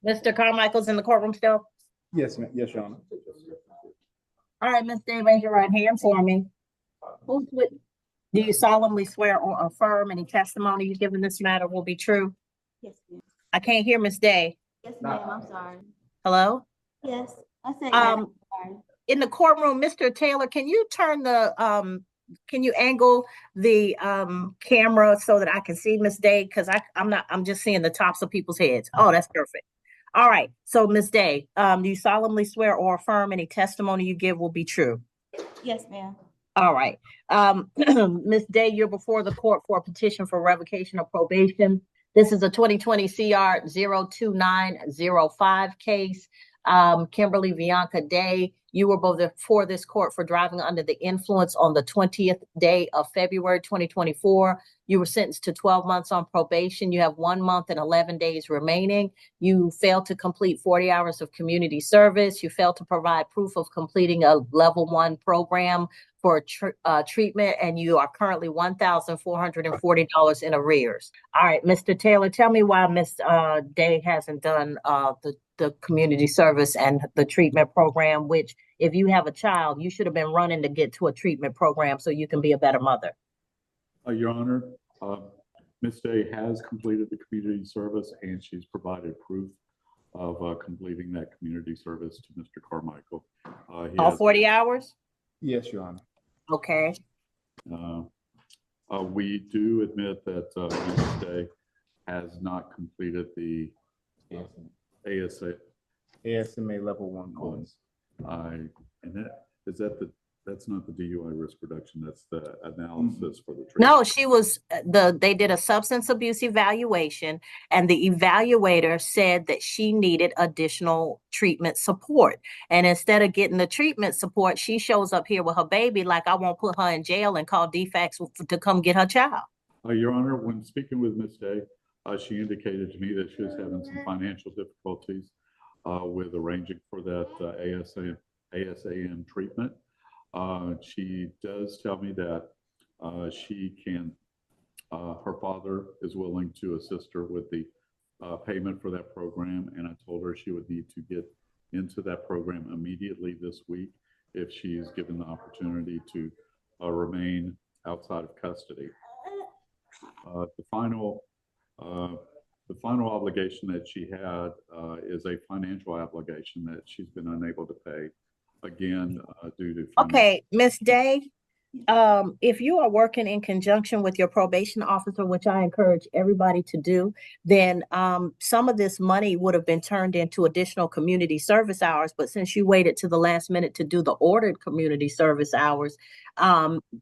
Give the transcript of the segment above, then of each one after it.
Mr. Carmichael's in the courtroom still? Yes, ma'am. Yes, Your Honor. All right, Ms. Day, raise your right hand for me. Who's with, do you solemnly swear or affirm any testimony you give in this matter will be true? Yes, ma'am. I can't hear Ms. Day. Yes, ma'am. I'm sorry. Hello? Yes, I said yes. I'm sorry. In the courtroom, Mr. Taylor, can you turn the can you angle the camera so that I can see Miss Day? Because I'm just seeing the tops of people's heads. Oh, that's perfect. All right. So Miss Day, do you solemnly swear or affirm any testimony you give will be true? Yes, ma'am. All right. Ms. Day, you're before the court for a petition for revocation of probation. This is a 2020 CR 02905 case. Kimberly Bianca Day, you were before this court for driving under the influence on the 20th day of February 2024. You were sentenced to 12 months on probation. You have 1 month and 11 days remaining. You failed to complete 40 hours of community service. You failed to provide proof of completing a level 1 program for treatment, and you are currently $1,440 in arrears. All right, Mr. Taylor, tell me why Ms. Day hasn't done the community service and the treatment program, which if you have a child, you should have been running to get to a treatment program so you can be a better mother. Your Honor, Ms. Day has completed the community service and she's provided proof of completing that community service to Mr. Carmichael. All 40 hours? Yes, Your Honor. Okay. We do admit that Ms. Day has not completed the ASMA level 1 course. That's not the DUI risk reduction. That's the analysis for the treatment. No, they did a substance abuse evaluation, and the evaluator said that she needed additional treatment support. And instead of getting the treatment support, she shows up here with her baby like I won't put her in jail and call DFACS to come get her child. Your Honor, when speaking with Ms. Day, she indicated to me that she was having some financial difficulties with arranging for that ASAM treatment. She does tell me that her father is willing to assist her with the payment for that program, and I told her she would need to get into that program immediately this week if she is given the opportunity to remain outside of custody. The final obligation that she had is a financial obligation that she's been unable to pay, again, due to okay, Ms. Day, if you are working in conjunction with your probation officer, which I encourage everybody to do, then some of this money would have been turned into additional community service hours. But since you waited to the last minute to do the ordered community service hours,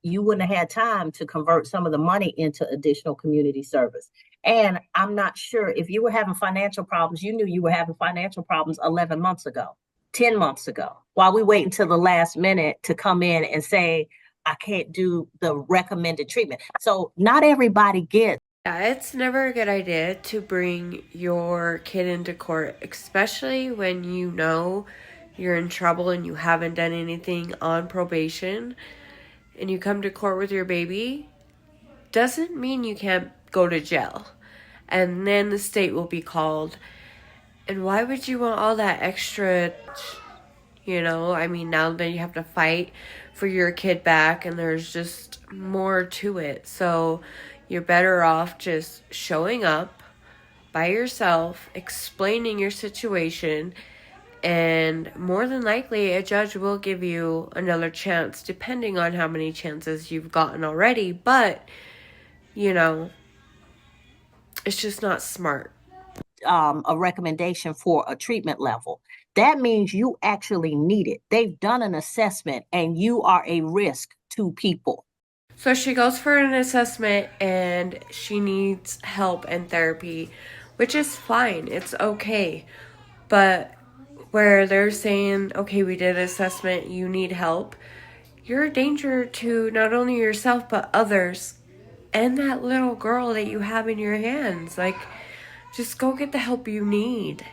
you wouldn't have had time to convert some of the money into additional community service. And I'm not sure if you were having financial problems, you knew you were having financial problems 11 months ago, 10 months ago, while we wait until the last minute to come in and say, I can't do the recommended treatment. So not everybody gets. Yeah, it's never a good idea to bring your kid into court, especially when you know you're in trouble and you haven't done anything on probation, and you come to court with your baby. Doesn't mean you can't go to jail, and then the state will be called. And why would you want all that extra, I mean, now that you have to fight for your kid back, and there's just more to it. So you're better off just showing up by yourself, explaining your situation, and more than likely a judge will give you another chance, depending on how many chances you've gotten already. But, it's just not smart. A recommendation for a treatment level. That means you actually need it. They've done an assessment and you are a risk to people. So she goes for an assessment and she needs help and therapy, which is fine. It's okay. But where they're saying, okay, we did an assessment, you need help, you're a danger to not only yourself but others and that little girl that you have in your hands. Like, just go get the help you need.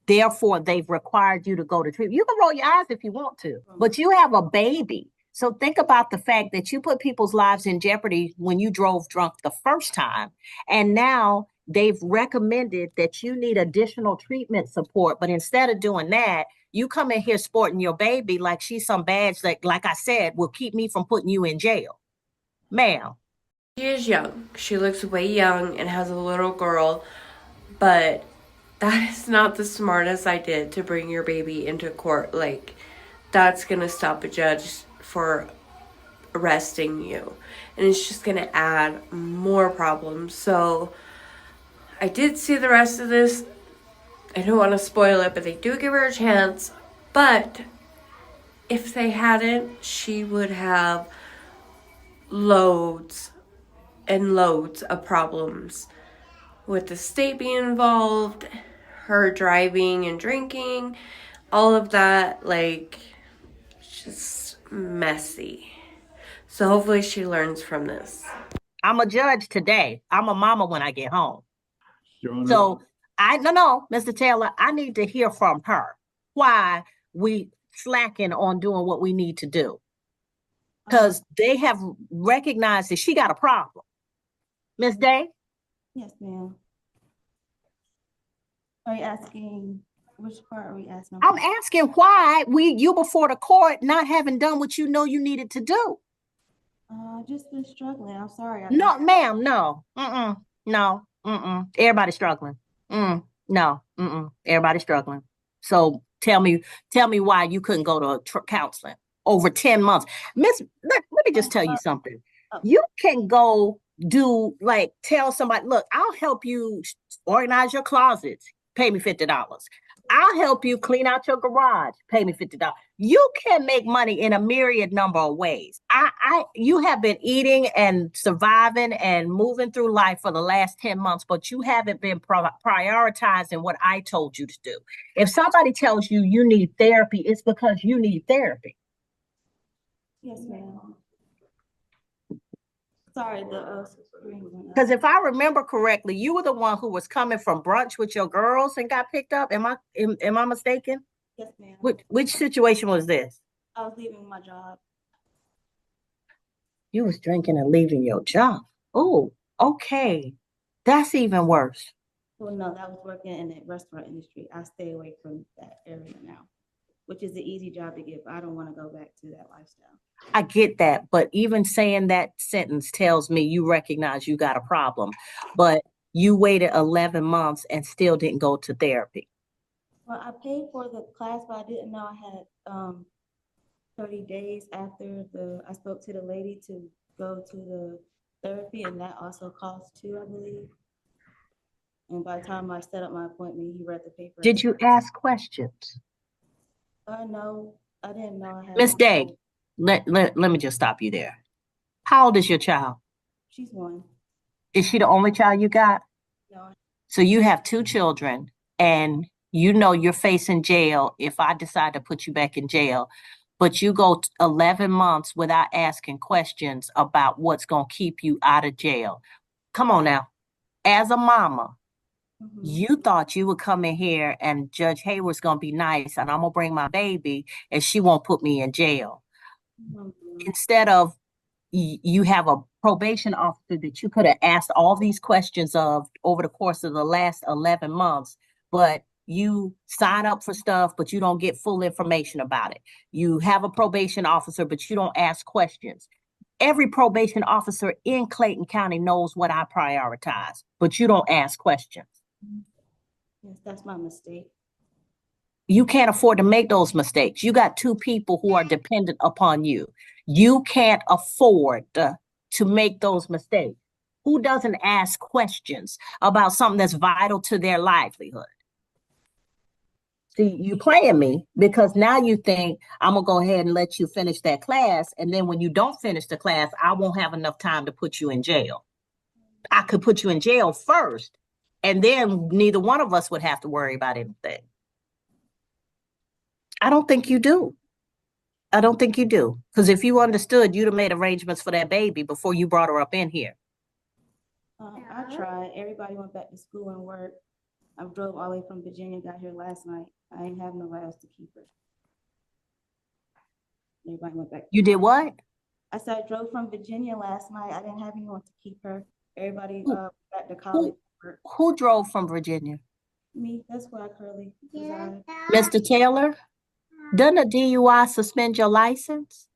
Therefore, they've required you to go to treatment. You can roll your eyes if you want to, but you have a baby. So think about the fact that you put people's lives in jeopardy when you drove drunk the first time. And now they've recommended that you need additional treatment support. But instead of doing that, you come in here sporting your baby like she's some badge that, like I said, will keep me from putting you in jail. Ma'am. She is young. She looks way young and has a little girl, but that is not the smartest idea to bring your baby into court. Like, that's gonna stop a judge for arresting you, and it's just gonna add more problems. So I did see the rest of this. I don't want to spoil it, but they do give her a chance. But if they hadn't, she would have loads and loads of problems with the state being involved, her driving and drinking, all of that, like, just messy. So hopefully she learns from this. I'm a judge today. I'm a mama when I get home. Your Honor, So no, Mr. Taylor, I need to hear from her why we slacking on doing what we need to do. Because they have recognized that she got a problem. Ms. Day? Yes, ma'am. Are you asking, which part are we asking? I'm asking why you before the court not having done what you know you needed to do. Just been struggling. I'm sorry. No, ma'am, no. No. Everybody's struggling. No. Everybody's struggling. So tell me why you couldn't go to counseling over 10 months. Miss, let me just tell you something. You can go tell somebody, look, I'll help you organize your closets, pay me $50. I'll help you clean out your garage, pay me $50. You can make money in a myriad number of ways. You have been eating and surviving and moving through life for the last 10 months, but you haven't been prioritizing what I told you to do. If somebody tells you you need therapy, it's because you need therapy. Yes, ma'am. Sorry, the screen went up. Because if I remember correctly, you were the one who was coming from brunch with your girls and got picked up. Am I mistaken? Yes, ma'am. Which situation was this? I was leaving my job. You was drinking and leaving your job. Oh, okay. That's even worse. Well, no, that was working in the restaurant industry. I stay away from that area now, which is an easy job to get, but I don't want to go back to that lifestyle. I get that, but even saying that sentence tells me you recognize you got a problem, but you waited 11 months and still didn't go to therapy. Well, I paid for the class, but I didn't know I had 30 days after I spoke to the lady to go to the therapy, and that also cost too, I believe. And by the time I set up my appointment, he read the paper. Did you ask questions? No, I didn't know I had. Miss Day, let me just stop you there. How old is your child? She's 1. Is she the only child you got? No. So you have 2 children, and you know you're facing jail if I decide to put you back in jail, but you go 11 months without asking questions about what's going to keep you out of jail. Come on now. As a mama, you thought you would come in here and Judge Hayward's going to be nice and I'm going to bring my baby and she won't put me in jail. Instead of you have a probation officer that you could have asked all these questions of over the course of the last 11 months, but you sign up for stuff, but you don't get full information about it. You have a probation officer, but you don't ask questions. Every probation officer in Clayton County knows what I prioritize, but you don't ask questions. Yes, that's my mistake. You can't afford to make those mistakes. You got 2 people who are dependent upon you. You can't afford to make those mistakes. Who doesn't ask questions about something that's vital to their livelihood? See, you playing me because now you think I'm going to go ahead and let you finish that class. And then when you don't finish the class, I won't have enough time to put you in jail. I could put you in jail first, and then neither one of us would have to worry about anything. I don't think you do. I don't think you do. Because if you understood, you'd have made arrangements for that baby before you brought her up in here. I tried. Everybody went back to school and work. I drove all the way from Virginia, got here last night. I ain't have nowhere else to keep her. Everybody went back. You did what? I said I drove from Virginia last night. I didn't have anyone to keep her. Everybody back to college. Who drove from Virginia? Me, that's where I currently reside. Mr. Taylor, doesn't a DUI suspend your license?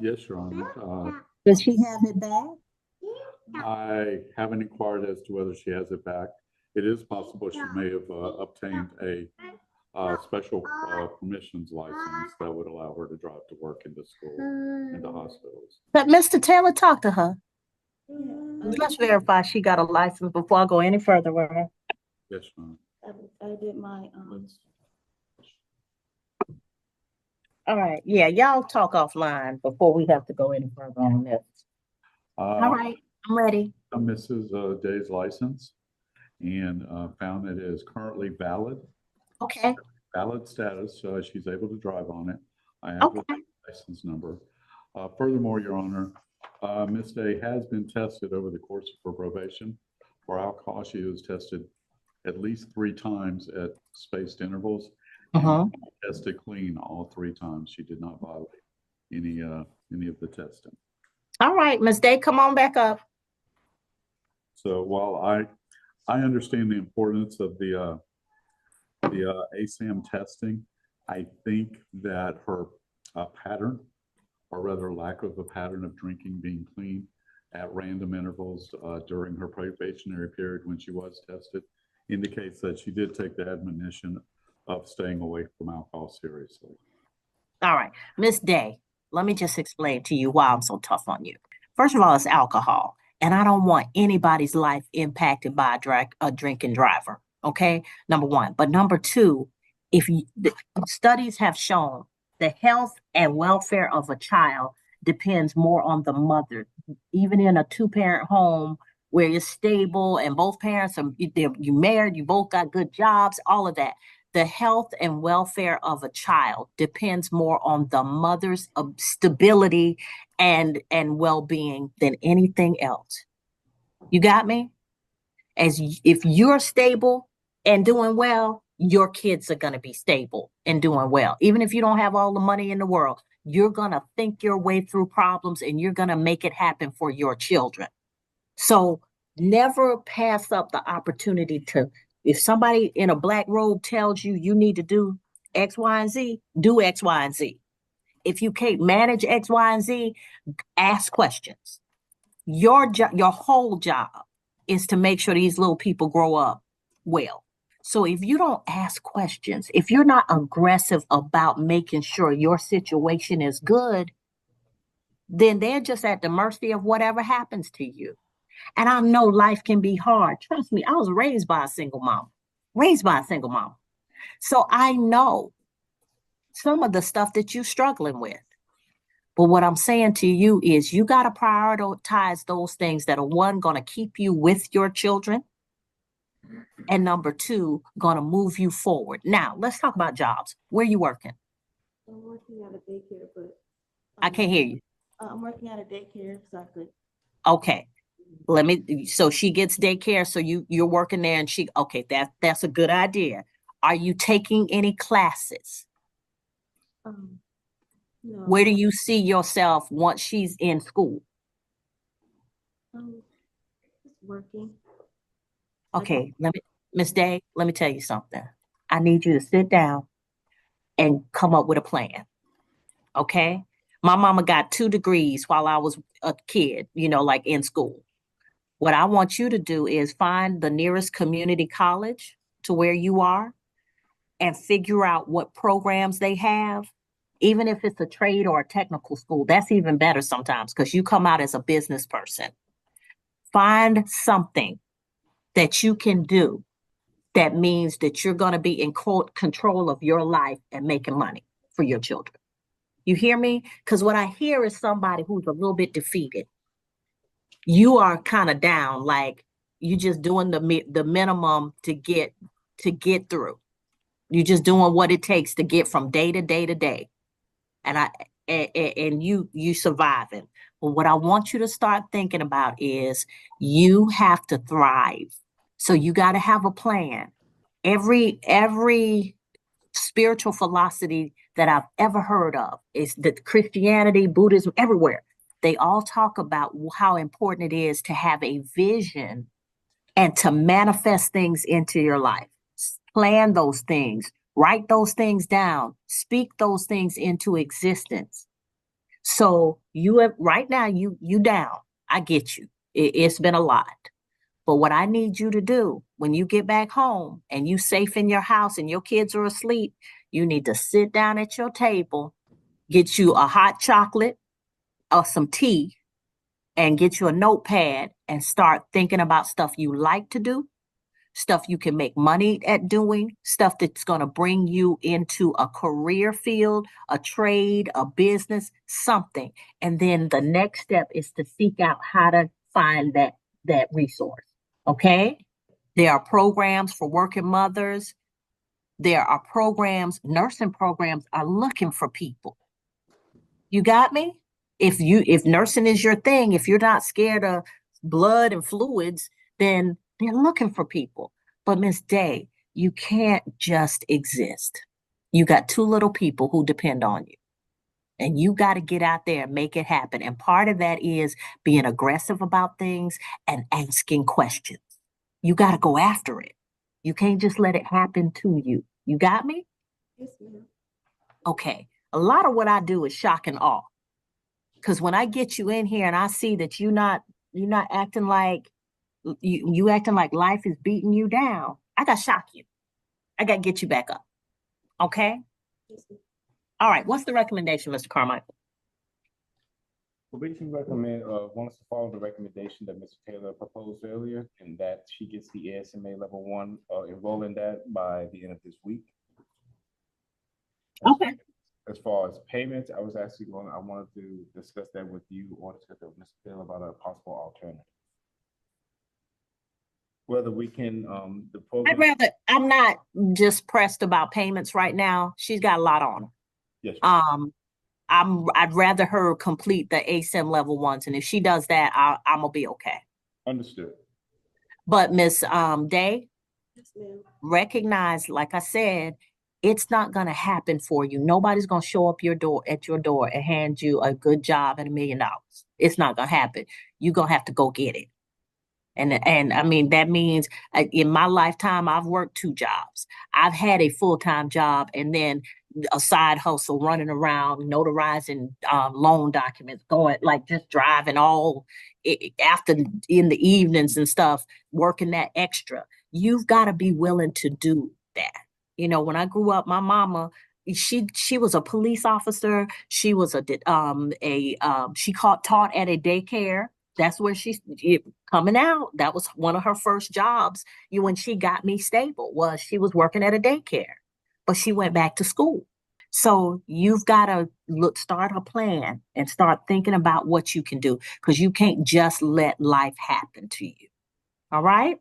Yes, Your Honor. Does she have it back? I haven't inquired as to whether she has it back. It is possible she may have obtained a special permissions license that would allow her to drive to work and to school and to hospitals. But Mr. Taylor, talk to her. Yeah, Let's verify she got a license before I go any further with her. Yes, Your Honor. I did my, Let's- All right, yeah, y'all talk offline before we have to go any further on this. All right, I'm ready. Mrs. Day's license and found that it is currently valid Okay, status, so she's able to drive on it. I have the okay, license number. Furthermore, Your Honor, Ms. Day has been tested over the course of her probation for alcohol. She was tested at least 3 times at spaced intervals. uh-huh. Tested clean all 3 times. She did not violate any of the testing. All right, Ms. Day, come on back up. So while I understand the importance of the ASAM testing, I think that her pattern, or rather lack of a pattern of drinking being clean at random intervals during her probationary period when she was tested, indicates that she did take the admonition of staying away from alcohol seriously. All right, Miss Day, let me just explain to you why I'm so tough on you. First of all, it's alcohol, and I don't want anybody's life impacted by a drinking driver. Okay, number one. But number two, the studies have shown the health and welfare of a child depends more on the mother, even in a 2-parent home where you're stable and both parents are you married, you both got good jobs, all of that. The health and welfare of a child depends more on the mother's stability and well-being than anything else. You got me? If you're stable and doing well, your kids are going to be stable and doing well. Even if you don't have all the money in the world, you're going to think your way through problems and you're going to make it happen for your children. So never pass up the opportunity to, if somebody in a black robe tells you you need to do X, Y, and Z, do X, Y, and Z. If you can't manage X, Y, and Z, ask questions. Your whole job is to make sure these little people grow up well. So if you don't ask questions, if you're not aggressive about making sure your situation is good, then they're just at the mercy of whatever happens to you. And I know life can be hard. Trust me, I was raised by a single mom. So I know some of the stuff that you're struggling with. But what I'm saying to you is you got to prioritize those things that are, one, going to keep you with your children, and number two, going to move you forward. Now, let's talk about jobs. Where are you working? I'm working at a daycare, but. I can't hear you. I'm working at a daycare, so I could. Okay. So she gets daycare, so you're working there and okay, that's a good idea. Are you taking any classes? No. Where do you see yourself once she's in school? Just working. Okay, Miss Day, let me tell you something. I need you to sit down and come up with a plan. Okay? My mama got 2 degrees while I was a kid, like in school. What I want you to do is find the nearest community college to where you are and figure out what programs they have. Even if it's a trade or a technical school, that's even better sometimes because you come out as a business person. Find something that you can do that means that you're going to be in control of your life and making money for your children. You hear me? Because what I hear is somebody who's a little bit defeated. You are kind of down, like you just doing the minimum to get through. You're just doing what it takes to get from day to day to day. And you surviving. But what I want you to start thinking about is you have to thrive. So you got to have a plan. Every spiritual philosophy that I've ever heard of is that Christianity, Buddhism, everywhere, they all talk about how important it is to have a vision and to manifest things into your life. Plan those things, write those things down, speak those things into existence. So you have right now, you down. I get you. It's been a lot. But what I need you to do when you get back home and you safe in your house and your kids are asleep, you need to sit down at your table, get you a hot chocolate or some tea, and get you a notepad and start thinking about stuff you like to do, stuff you can make money at doing, stuff that's going to bring you into a career field, a trade, a business, something. And then the next step is to seek out how to find that resource. Okay? There are programs for working mothers. There are programs, nursing programs are looking for people. You got me? If nursing is your thing, if you're not scared of blood and fluids, then they're looking for people. But Miss Day, you can't just exist. You got two little people who depend on you. And you got to get out there and make it happen. And part of that is being aggressive about things and asking questions. You got to go after it. You can't just let it happen to you. You got me? Yes, ma'am. Okay. A lot of what I do is shock and awe. Because when I get you in here and I see that you're not acting like you acting like life is beating you down, I got to shock you. I got to get you back up. Okay? Yes, ma'am. All right. What's the recommendation, Mr. Carmichael? Probation recommend, wants to follow the recommendation that Mr. Taylor proposed earlier, and that she gets the ASMA level 1, enroll in that by the end of this week. Okay. As far as payments, I wanted to discuss that with you, or discuss with Mr. Taylor about a possible alternative. Whether we can, the program. I'm not just pressed about payments right now. She's got a lot on her. Yes, ma'am. I'd rather her complete the ASIM level 1s, and if she does that, I'm gonna be okay. Understood. But Miss Day, Yes, ma'am. recognize, like I said, it's not gonna happen for you. Nobody's gonna show up at your door and hand you a good job and $1 million. It's not gonna happen. You're gonna have to go get it. And I mean, that means in my lifetime, I've worked 2 jobs. I've had a full-time job and then a side hustle running around, notarizing loan documents, going like just driving all after in the evenings and stuff, working that extra. You've got to be willing to do that. You know, when I grew up, my mama, she was a police officer. She was she taught at a daycare. That's where coming out. That was one of her first jobs. When she got me stable, was she was working at a daycare, but she went back to school. So you've got to start a plan and start thinking about what you can do, because you can't just let life happen to you. All right.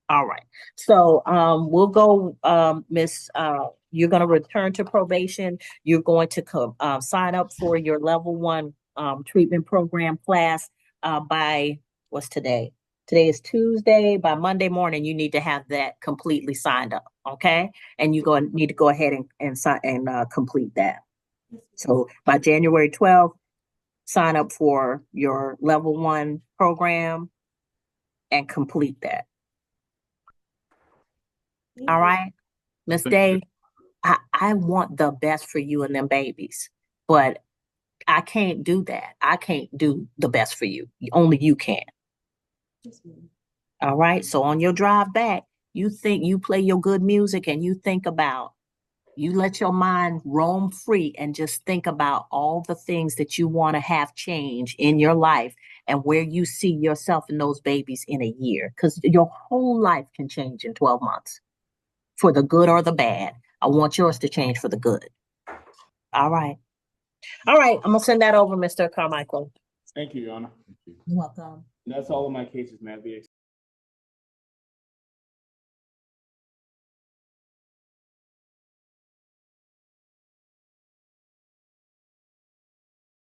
All right. So we'll go, Miss. You're going to return to probation. You're going to sign up for your level 1 treatment program class by what's today? Today is Tuesday. By Monday morning, you need to have that completely signed up. Okay, and you need to go ahead and sign and complete that. So by January 12th, sign up for your level 1 program and complete that. All right, Miss Day, I want the best for you and them babies, but I can't do that. I can't do the best for you. Only you can. Yes, ma'am. All right. So on your drive back, you play your good music and you let your mind roam free and just think about all the things that you want to have change in your life and where you see yourself and those babies in a year. Because your whole life can change in 12 months for the good or the bad. I want yours to change for the good. All right. All right. I'm going to send that over, Mr. Carmichael. Thank you, Your Honor. You're welcome. That's all of my cases, ma'am.